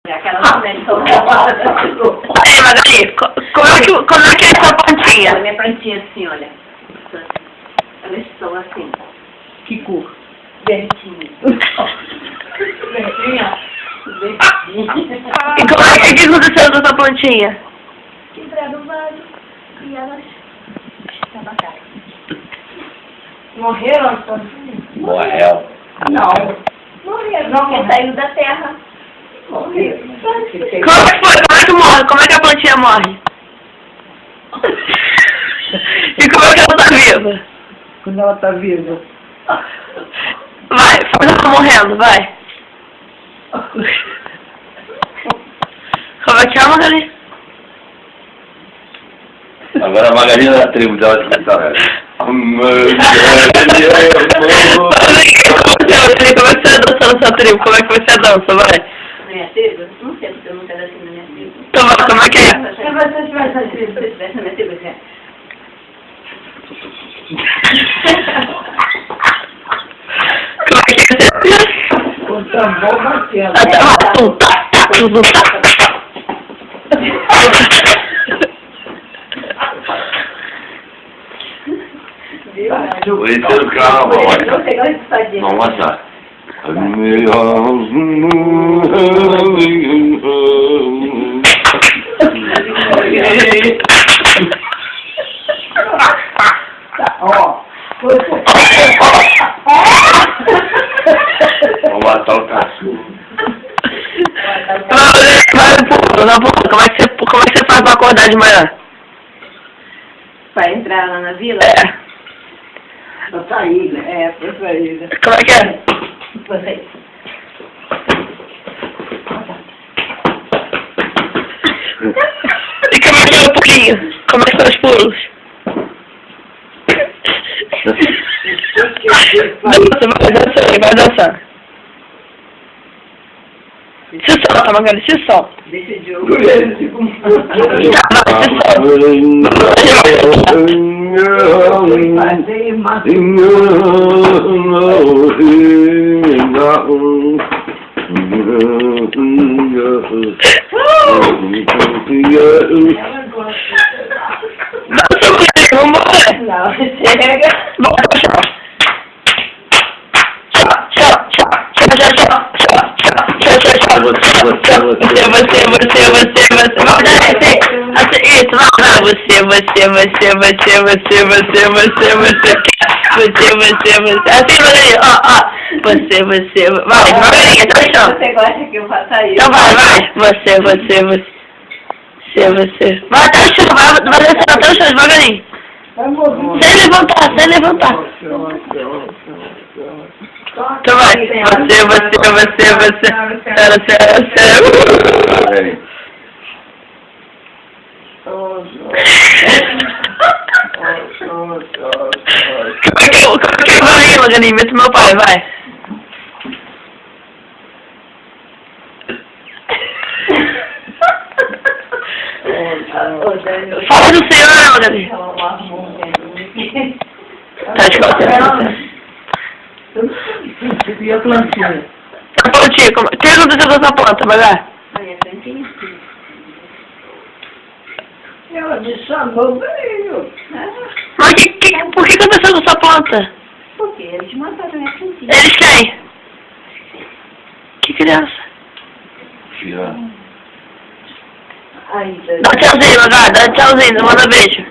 Aquela mulher de São Paulo. Ei, Magali, como é que é essa plantinha? A minha plantinha assim, olha. Elas são assim. Que cor? Verdinha. Verdinha? Verdinha. E como é que aconteceu com essa plantinha? Quebraram o vaso e elas tabacaram. Morreram as plantinhas? Morreu. Não. Morreram, não, porque saiu da terra. Morreram. Como é que foi? Como é que morre? Como é que a plantinha morre? E como é que ela tá viva? Quando ela tá viva. Vai, faz ela morrendo, vai. Como é que é, Magali? Agora a Margarida da tribo dela de cantar. Como é que você dança na sua tribo? Como é que você dança, vai? Minha tribo? Não sei, porque eu nunca nasci na minha tribo. Então vai, como é que é? Se você tivesse na tribo, se você estivesse na minha tribo, você... Como é que é? Com tambor batendo. Esse é o carro, não sei onde está de... vamos passar. Ó. Vamos matar o cachorro. Como é que você faz pra acordar de manhã? Para entrar lá na vila? É. Pra sair, né? É, pra sair, né? Como é que é? Você. E como é que é um pouquinho? Como é que são os pulos? Dança, vai dançar. Se solta, Magali, se solta. Desse jogo. Não, chega. Volta, tchau. Você, vai, devagarinho, até o chão. Você gosta que eu faça isso? Então vai, você. Vai até o chão, vai descer até o chão, devagarinho. Sem levantar. Então vai, você. Como é que vai, Magali? Imita meu pai, vai. Fala do senhor, Magali. Tá de costas. E a plantinha? A plantinha, o que aconteceu com essa planta, Magali? Olha, plantinha. Ela me chamou, veio. Mas por que aconteceu com essa planta? Por quê? Eles mataram a minha plantinha. Eles quem? Que criança? Filha. Ainda. Dá tchauzinho, Magali, dá tchauzinho, manda beijo.